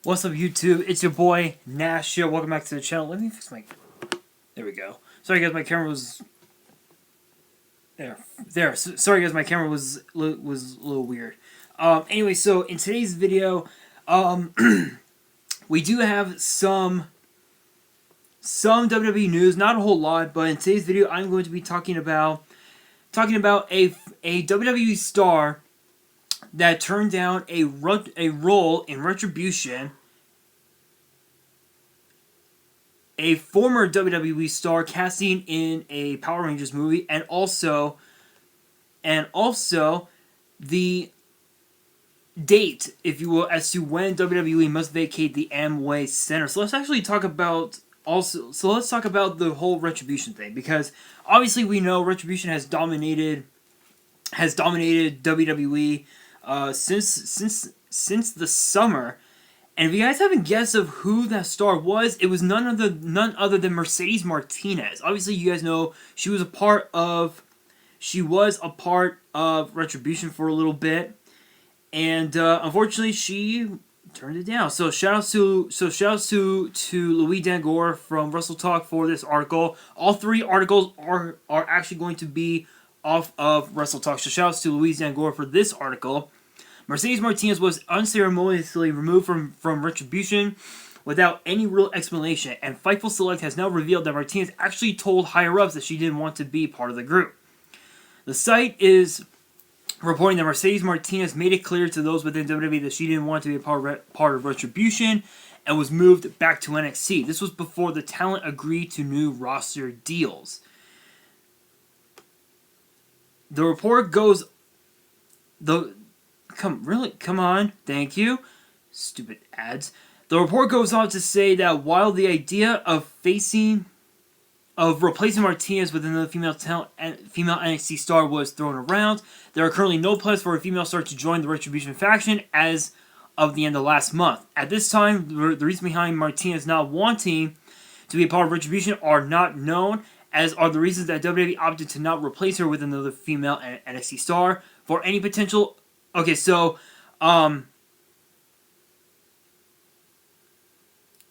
What's up, YouTube? It's your boy Nash here. Welcome back to the channel. Let me fix my. There we go. Sorry, guys, my camera was there. Sorry, guys, my camera was a little weird. Anyway, so in today's video, we do have some WWE news. Not a whole lot, but in today's video, I'm going to be talking about a WWE star that turned down a role in Retribution, a former WWE star casting in a Power Rangers movie, and also the date, if you will, as to when WWE must vacate the Amway Center. So let's actually talk about let's talk about the whole Retribution thing, because obviously we know Retribution has dominated WWE since the summer. And if you guys haven't guessed of who that star was, it was none other than Mercedes Martinez. Obviously, you guys know she was a part of Retribution for a little bit, and unfortunately, she turned it down. So shout outs to Louis Dangor from Wrestle Talk for this article. All three articles are actually going to be off of Wrestle Talk. So shout outs to Louis Dangor for this article. Mercedes Martinez was unceremoniously removed from Retribution without any real explanation, and Fightful Select has now revealed that Martinez actually told higher-ups that she didn't want to be part of the group. The site is reporting that Mercedes Martinez made it clear to those within WWE that she didn't want to be a part of Retribution and was moved back to NXT. This was before the talent agreed to new roster deals. The report goes... Come on. Thank you. Stupid ads. The report goes on to say that while the idea of replacing Martinez with another female NXT star was thrown around, there are currently no plans for a female star to join the Retribution faction as of the end of last month. At this time, the reason behind Martinez not wanting to be a part of Retribution are not known, as are the reasons that WWE opted to not replace her with another female NXT star for any potential... Okay, so, and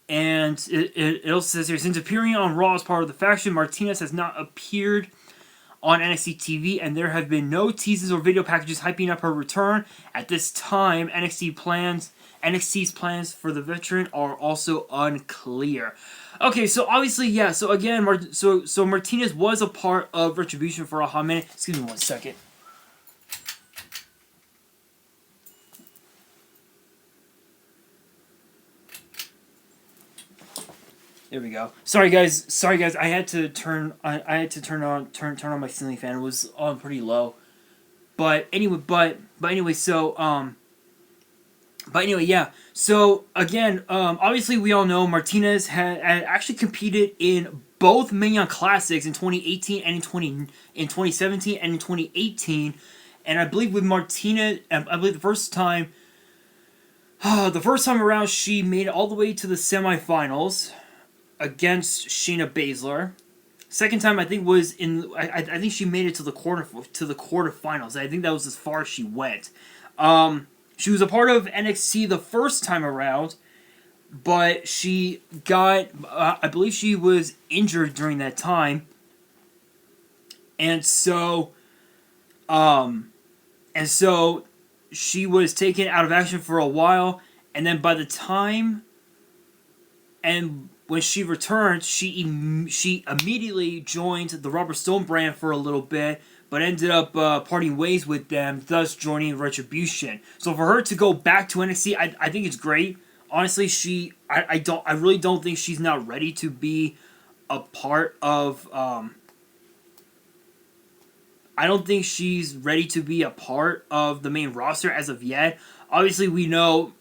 it also says here, since appearing on Raw as part of the faction, Martinez has not appeared on NXT TV, and there have been no teases or video packages hyping up her return. At this time, NXT's plans for the veteran are also unclear. Okay, so obviously, yeah, so again, so Martinez was a part of Retribution for a hot minute. Excuse me one second. There we go. Sorry guys. I had to turn on my ceiling fan. It was on pretty low. But anyway, yeah. So again, obviously we all know Martinez had actually competed in both Mania Classics in 2018 and in 2017 and in 2018. And I believe with Martinez, I believe the first time around, she made it all the way to the semifinals against Shayna Baszler. Second time, I think, was in... I think she made it to the quarterfinals. I think that was as far as she went. She was a part of NXT the first time around, but she got... I believe she was injured during that time. And so she was taken out of action for a while, and then by the time... when she returned, she immediately joined the Robert Stone brand for a little bit, but ended up parting ways with them, thus joining Retribution. So for her to go back to NXT, I think it's great. Honestly, I really don't think she's not ready to be a part of. I don't think she's ready to be a part of the main roster as of yet. Obviously, we know,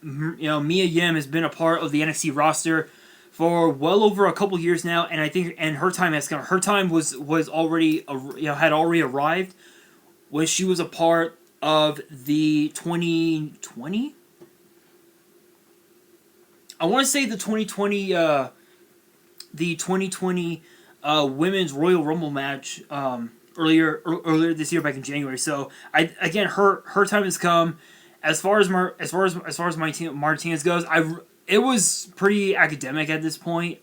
Mia Yim has been a part of the NXT roster for well over a couple years now, and I think her time has come. Her time was already had already arrived when she was a part of the 2020. I want to say the 2020 Women's Royal Rumble match earlier this year, back in January. So her time has come, as far as Martinez goes, it was pretty academic at this point.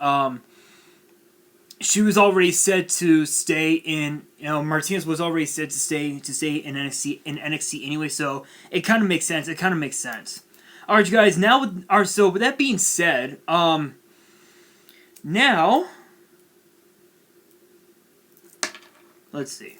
She was already set to stay in. Martinez was already set to stay in NXT anyway. So it kind of makes sense. All right, you guys. So with that being said, now let's see.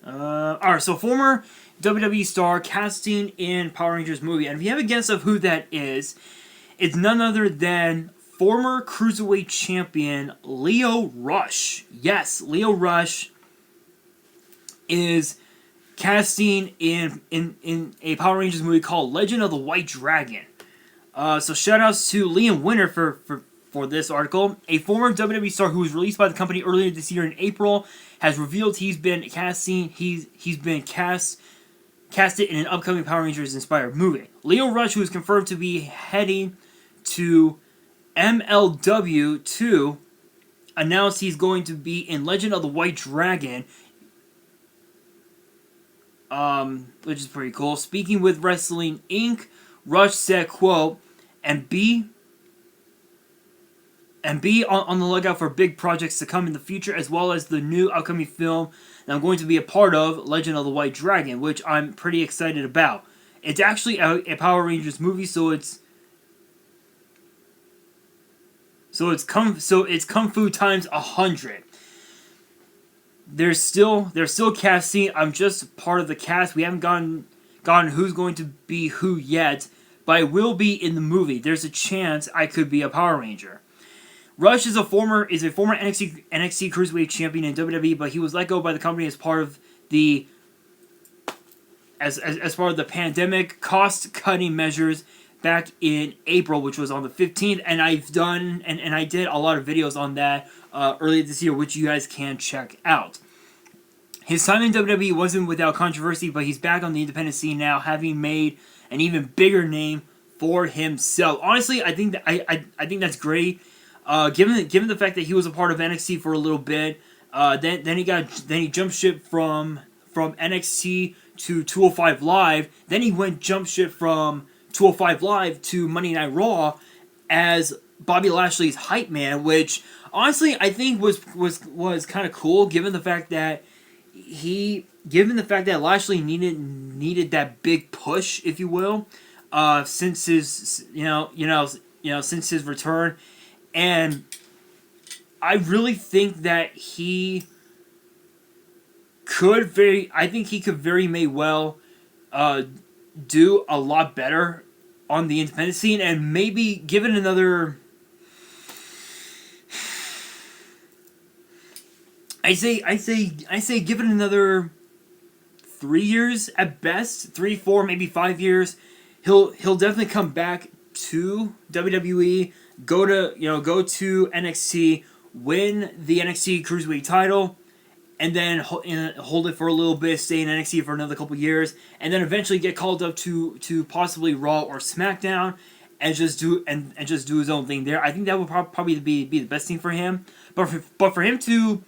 Alright, so former WWE star casting in Power Rangers movie. And if you have a guess of who that is, it's none other than former Cruiserweight champion Lio Rush. Yes, Lio Rush is casting in a Power Rangers movie called Legend of the White Dragon. So shout outs to Liam Winter for this article. A former WWE star who was released by the company earlier this year in April has revealed he's been casted in an upcoming Power Rangers inspired movie. Lio Rush, who is confirmed to be heading to MLW 2, announced he's going to be in Legend of the White Dragon, which is pretty cool. Speaking with Wrestling Inc., Rush said, quote, and be on the lookout for big projects to come in the future, as well as the new upcoming film that I'm going to be a part of, Legend of the White Dragon, which I'm pretty excited about. It's actually a Power Rangers movie, so it's kung fu times 100. They're still casting. I'm just part of the cast. We haven't gotten who's going to be who yet, but I will be in the movie. There's a chance I could be a Power Ranger. Rush is a former NXT Cruiserweight champion in WWE, but he was let go by the company as part of the pandemic cost-cutting measures back in April, which was on the 15th, and I did a lot of videos on that earlier this year, which you guys can check out. His time in WWE wasn't without controversy, but he's back on the independent scene now, having made an even bigger name for himself. Honestly, I think that's great. Given the fact that he was a part of NXT for a little bit, then he jumped ship from NXT to 205 Live. Then he jump ship from 205 Live to Monday Night Raw as Bobby Lashley's hype man, which honestly I think was kind of cool, given the fact that Lashley needed that big push, if you will, since his since his return. And I really think that he could very may well do a lot better on the independent scene, and maybe give it another. I say give it another 3 years at best, 3, 4, maybe 5 years. He'll definitely come back to WWE. Go to NXT, win the NXT Cruiserweight title, and then hold it for a little bit, stay in NXT for another couple years, and then eventually get called up to possibly Raw or SmackDown, and just do his own thing there. I think that would probably be the best thing for him. But for him to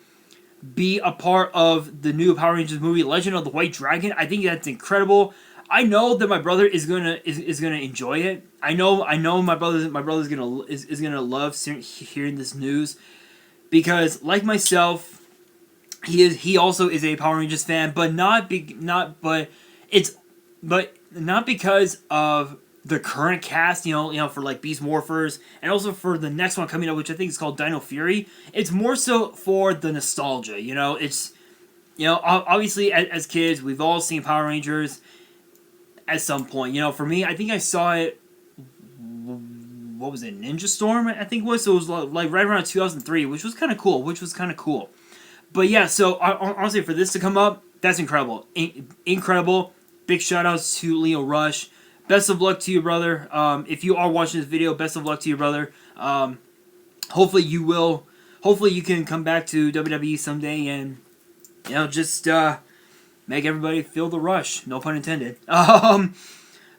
be a part of the new Power Rangers movie, Legend of the White Dragon, I think that's incredible. I know that my brother is gonna enjoy it. I know my brother's gonna love hearing this news, because like myself, he also is a Power Rangers fan, but not because of the current cast, for like Beast Morphers, and also for the next one coming up, which I think is called Dino Fury. It's more so for the nostalgia. It's obviously as kids we've all seen Power Rangers at some point. For me, I think I saw it, what was it, Ninja Storm, I think it was. So it was like right around 2003, which was kind of cool. But yeah, so honestly, for this to come up, that's incredible. Incredible. Big shout outs to Lio Rush. Best of luck to you, brother. If you are watching this video, best of luck to you, brother. Hopefully you can come back to WWE someday and just make everybody feel the rush. No pun intended. But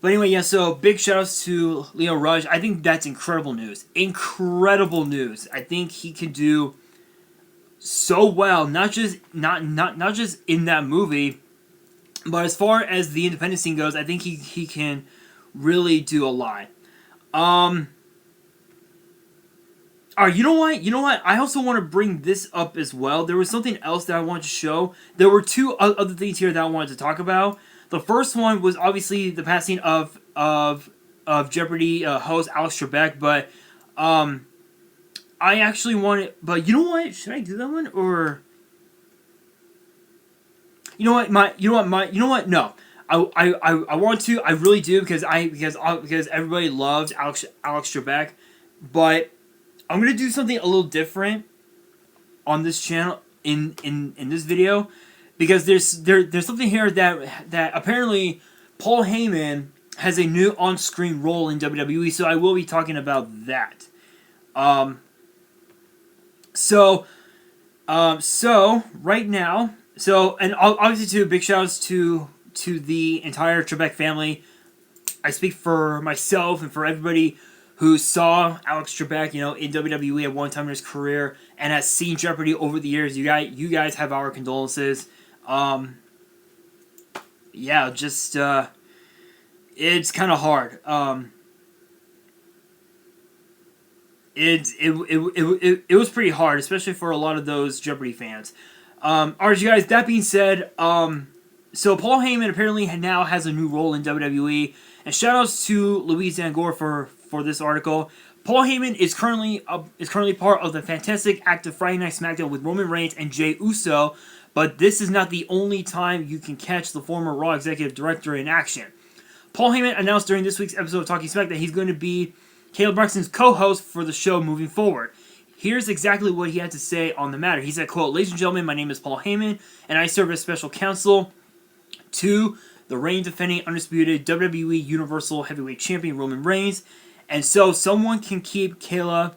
anyway, yeah, so big shoutouts to Lio Rush. I think that's incredible news. Incredible news. I think he can do so well, not just in that movie, but as far as the independent scene goes, I think he can really do a lot. Alright, you know what? You know what? I also want to bring this up as well. There was something else that I wanted to show. There were two other things here that I wanted to talk about. The first one was obviously the passing of Jeopardy host Alex Trebek, but I actually wanted. But you know what? Should I do that one or? You know what? You know what? No. I want to. I really do because everybody loves Alex Trebek, but I'm gonna do something a little different on this channel in this video because there's something here that apparently Paul Heyman has a new on-screen role in WWE, so I will be talking about that. So right now, and obviously too, big shout outs to the entire Trebek family. I speak for myself and for everybody who saw Alex Trebek, in WWE at one time in his career and has seen Jeopardy over the years. You guys have our condolences. Yeah, just it's kind of hard. It was pretty hard, especially for a lot of those Jeopardy fans. Alright, you guys. That being said, so Paul Heyman apparently now has a new role in WWE, and shoutouts to Louise Dangor for this article. Paul Heyman is currently part of the fantastic active Friday Night SmackDown with Roman Reigns and Jey Uso, but this is not the only time you can catch the former Raw executive director in action. Paul Heyman announced during this week's episode of Talking Smack that he's going to be Caleb Braxton's co-host for the show moving forward. Here's exactly what he had to say on the matter. He said, quote, "Ladies and gentlemen, my name is Paul Heyman, and I serve as special counsel to the reigning defending undisputed WWE Universal Heavyweight Champion Roman Reigns. And so someone can keep Kayla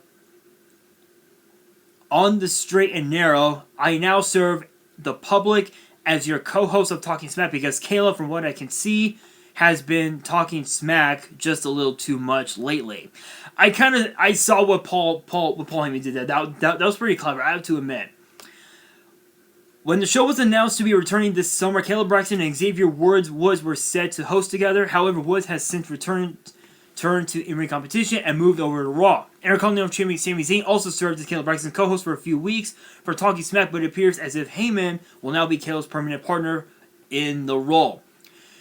on the straight and narrow. I now serve the public as your co-host of Talking Smack because Kayla, from what I can see, has been talking smack just a little too much lately." I saw what Paul Heyman did there. That was pretty clever, I have to admit. When the show was announced to be returning this summer, Caleb Braxton and Xavier Woods were set to host together. However, Woods has since turned to in-ring competition and moved over to Raw. Intercontinental Champion Sami Zayn also served as Caleb Braxton's co-host for a few weeks for Talking Smack, but it appears as if Heyman will now be Caleb's permanent partner in the role.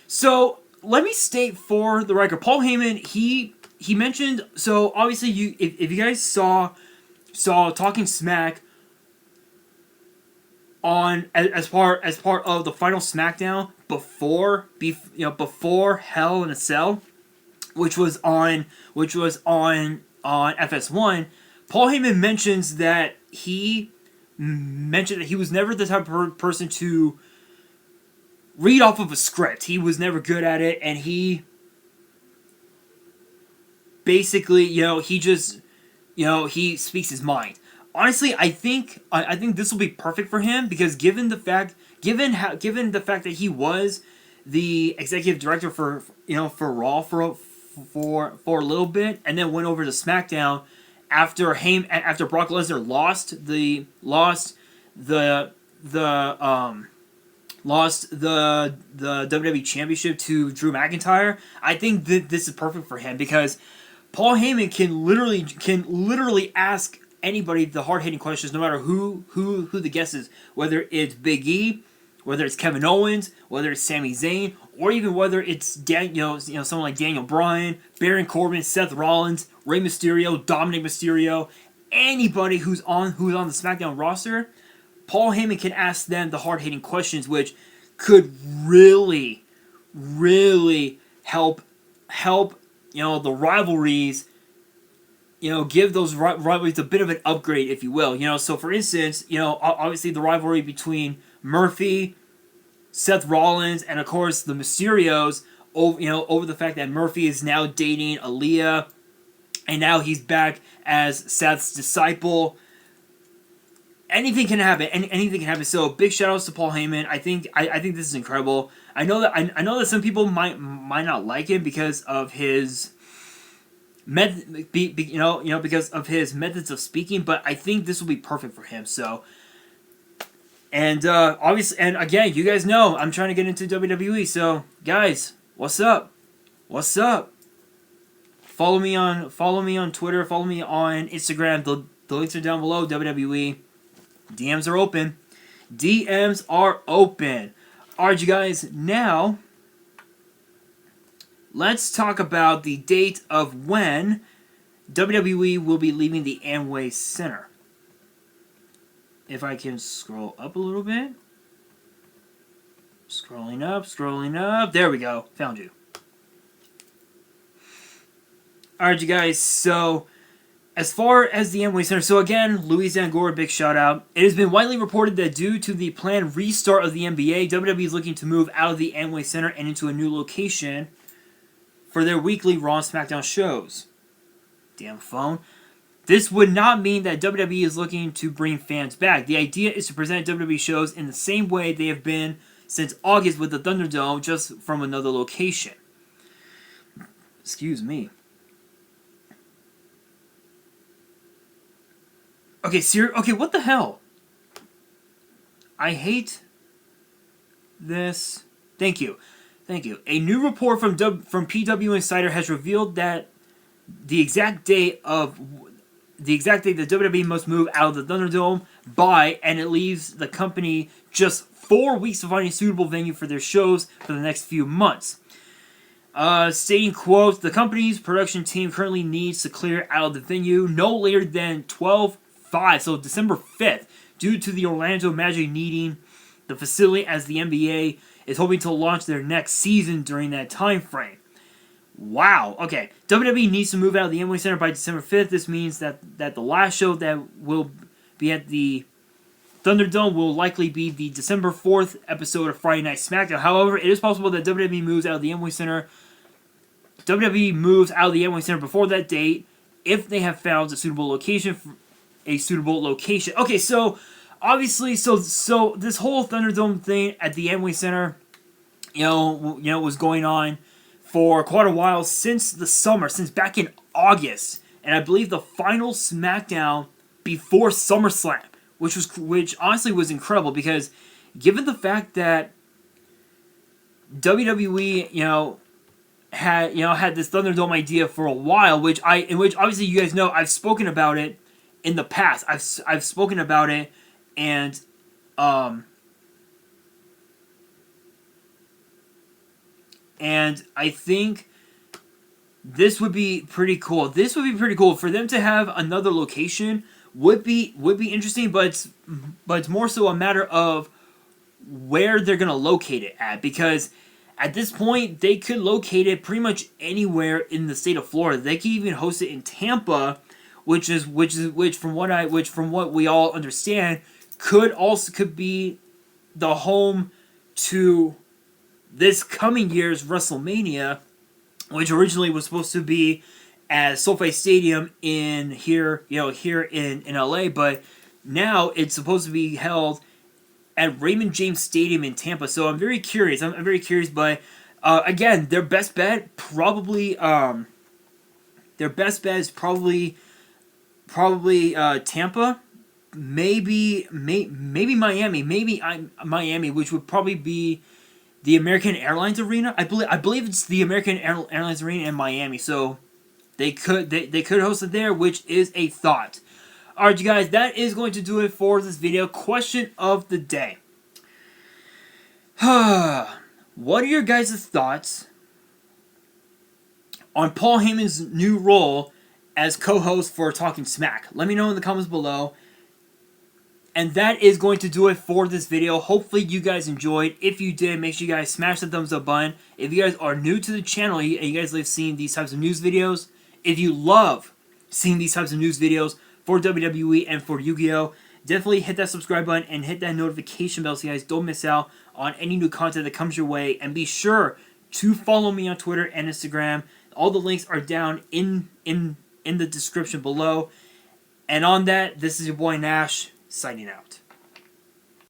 So, let me state for the record, Paul Heyman, he mentioned, so obviously if you guys saw Talking Smack on as part of the final SmackDown before Hell in a Cell, which was on FS1, Paul Heyman mentions that he was never the type of person to read off of a script. He was never good at it, and he basically, he just, he speaks his mind. Honestly, I think this will be perfect for him because given the fact that he was the executive director for Raw for a little bit and then went over to SmackDown after Brock Lesnar lost the WWE Championship to Drew McIntyre. I think that this is perfect for him because Paul Heyman can literally ask anybody the hard-hitting questions, no matter who the guest is, whether it's Big E, whether it's Kevin Owens, whether it's Sami Zayn, or even whether it's someone like Daniel Bryan, Baron Corbin, Seth Rollins, Rey Mysterio, Dominic Mysterio, anybody who's on the SmackDown roster. Paul Heyman can ask them the hard-hitting questions, which could really, really help the rivalries, give those rivalries a bit of an upgrade, if you will. So for instance, obviously the rivalry between Murphy, Seth Rollins, and of course the Mysterios, over the fact that Murphy is now dating Aaliyah, and now he's back as Seth's disciple. Anything can happen. Anything can happen. So big shout outs to Paul Heyman. I think this is incredible. I know that some people might not like him because of his because of his methods of speaking, but I think this will be perfect for him. So And obviously, and again, you guys know I'm trying to get into WWE. So guys, what's up? What's up? Follow me on Twitter. Follow me on Instagram. The links are down below. WWE. DMs are open. DMs are open. Alright, you guys. Now, let's talk about the date of when WWE will be leaving the Amway Center. If I can scroll up a little bit. Scrolling up. There we go. Found you. Alright, you guys. So, as far as the Amway Center, so again, Luis Angora, big shout out. It has been widely reported that due to the planned restart of the NBA, WWE is looking to move out of the Amway Center and into a new location for their weekly Raw and SmackDown shows. Damn phone. This would not mean that WWE is looking to bring fans back. The idea is to present WWE shows in the same way they have been since August with the Thunderdome, just from another location. Excuse me. Okay, okay, what the hell? I hate this. Thank you. A new report from PW Insider has revealed that the exact date that WWE must move out of the Thunderdome by, and it leaves the company just 4 weeks to find a suitable venue for their shows for the next few months. Stating, quote, the company's production team currently needs to clear out of the venue no later than 12/5, so December 5th, due to the Orlando Magic needing the facility as the NBA is hoping to launch their next season during that time frame. Wow. Okay. WWE needs to move out of the Amway Center by December 5th. This means that the last show that will be at the Thunderdome will likely be the December 4th episode of Friday Night SmackDown. However, it is possible that WWE moves out of the Amway Center. WWE moves out of the Amway Center before that date if they have found a suitable location. Okay, so obviously, so this whole Thunderdome thing at the Amway Center, was going on for quite a while since the summer, since back in August, and I believe the final SmackDown before SummerSlam, which honestly was incredible because given the fact that WWE, had this Thunderdome idea for a while, which obviously you guys know I've spoken about it in the past. I've spoken about it, and I think this would be pretty cool. This would be pretty cool for them to have another location. Would be interesting, but it's more so a matter of where they're gonna locate it at, because at this point they could locate it pretty much anywhere in the state of Florida. They could even host it in Tampa, which from what we all understand could be the home to this coming year's WrestleMania, which originally was supposed to be at SoFi Stadium here in LA, but now it's supposed to be held at Raymond James Stadium in Tampa. So I'm very curious. But again, their best bet is probably Tampa, maybe Miami, Miami, which would probably be the American Airlines Arena. I believe it's the American Airlines Arena in Miami. So they could host it there, which is a thought. Alright, you guys, that is going to do it for this video. Question of the day. What are your guys' thoughts on Paul Heyman's new role as co-host for Talking Smack? Let me know in the comments below. And that is going to do it for this video. Hopefully you guys enjoyed. If you did, make sure you guys smash the thumbs up button. If you guys are new to the channel and you guys love seeing these types of news videos, if you love seeing these types of news videos for WWE and for YuGiOh, definitely hit that subscribe button and hit that notification bell so you guys don't miss out on any new content that comes your way. And be sure to follow me on Twitter and Instagram. All the links are down in the description below. And on that, this is your boy Nash, signing out.